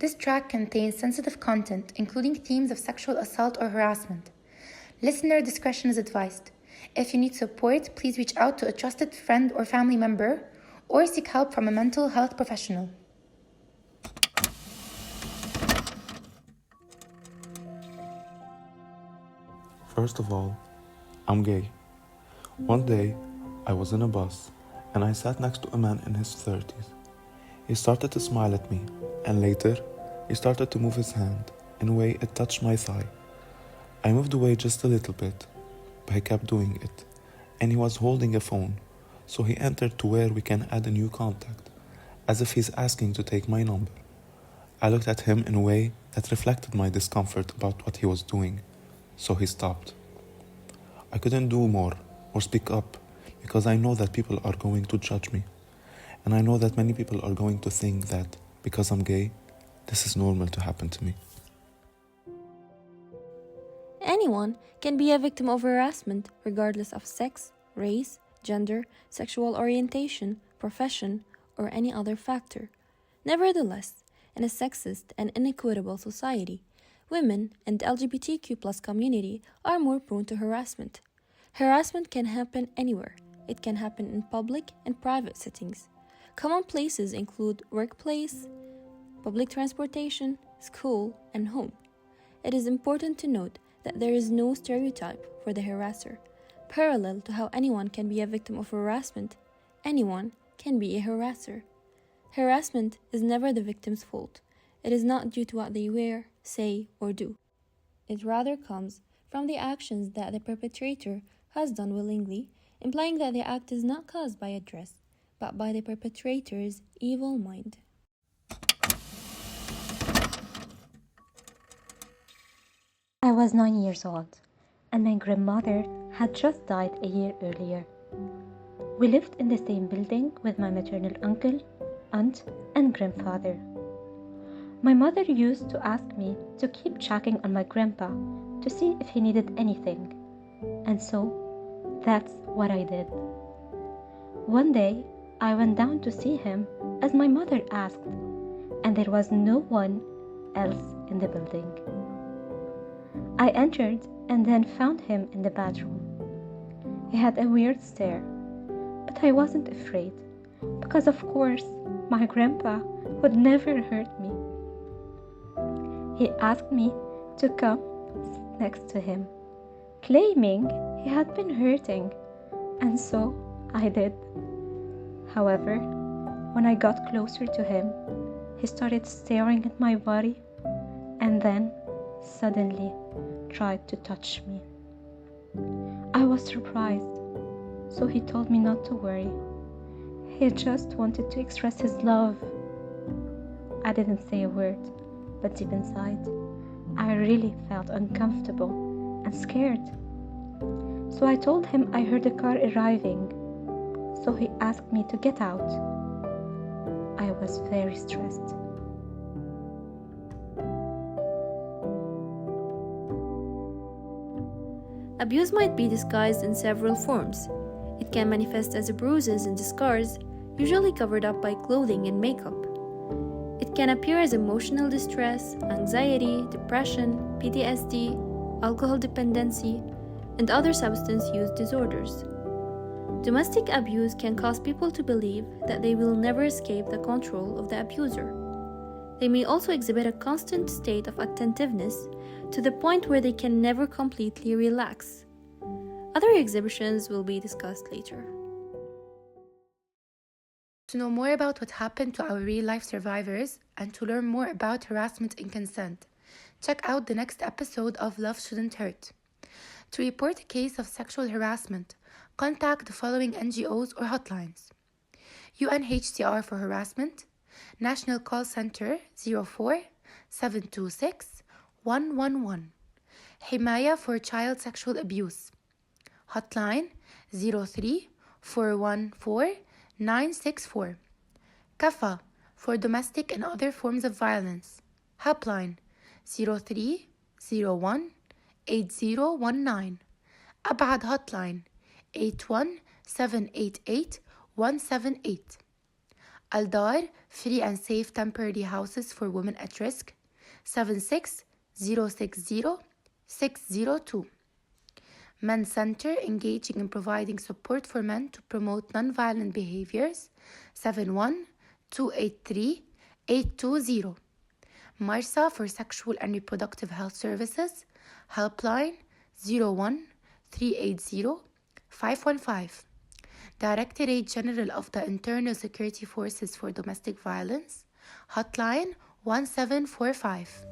This track contains sensitive content, including themes of sexual assault or harassment. Listener discretion is advised. If you need support, please reach out to a trusted friend or family member or seek help from a mental health professional. First of all, I'm gay. One day, I was in a bus and I sat next to a man in his 30s. He started to smile at me, and later, he started to move his hand in a way it touched my thigh. I moved away just a little bit, but he kept doing it, and he was holding a phone, so he entered to where we can add a new contact, as if he's asking to take my number. I looked at him in a way that reflected my discomfort about what he was doing, so he stopped. I couldn't do more or speak up because I know that people are going to judge me, and I know that many people are going to think that because I'm gay, this is normal to happen to me. Anyone can be a victim of harassment regardless of sex, race, gender, sexual orientation, profession, or any other factor. Nevertheless, in a sexist and inequitable society, women and LGBTQ+ community are more prone to harassment. Harassment can happen anywhere. It can happen in public and private settings. Common places include workplace, public transportation, school, and home. It is important to note that there is no stereotype for the harasser. Parallel to how anyone can be a victim of harassment, anyone can be a harasser. Harassment is never the victim's fault. It is not due to what they wear, say, or do. It rather comes from the actions that the perpetrator has done willingly, implying that the act is not caused by a dress, but by the perpetrator's evil mind. I was 9 years old, and my grandmother had just died a year earlier. We lived in the same building with my maternal uncle, aunt, and grandfather. My mother used to ask me to keep checking on my grandpa to see if he needed anything, and so that's what I did. One day, I went down to see him as my mother asked, and there was no one else in the building. I entered and then found him in the bathroom. He had a weird stare, but I wasn't afraid because, of course, my grandpa would never hurt me. He asked me to come sit next to him, claiming he had been hurting, and so I did. However, when I got closer to him, he started staring at my body and then suddenly tried to touch me. I was surprised, so he told me not to worry. He just wanted to express his love. I didn't say a word, but deep inside, I really felt uncomfortable and scared. So I told him I heard a car arriving, so he asked me to get out. I was very stressed. Abuse might be disguised in several forms. It can manifest as bruises and scars, usually covered up by clothing and makeup. It can appear as emotional distress, anxiety, depression, PTSD, alcohol dependency, and other substance use disorders. Domestic abuse can cause people to believe that they will never escape the control of the abuser. They may also exhibit a constant state of attentiveness to the point where they can never completely relax. Other exhibitions will be discussed later. To know more about what happened to our real-life survivors and to learn more about harassment and consent, check out the next episode of Love Shouldn't Hurt. To report a case of sexual harassment, contact the following NGOs or hotlines: UNHCR for Harassment, National Call Center 04 726 111, Himaya for Child Sexual Abuse, Hotline 03 414 964, CAFA for Domestic and Other Forms of Violence, Helpline 03 01 8019, Abad Hotline 81 788 178. Aldar, free and safe temporary houses for women at risk, 76060-602. Men Center, engaging in providing support for men to promote nonviolent behaviors, 71-283-820. MARSA for sexual and reproductive health services, helpline 01-380-515. Directorate General of the Internal Security Forces for Domestic Violence, hotline 1745.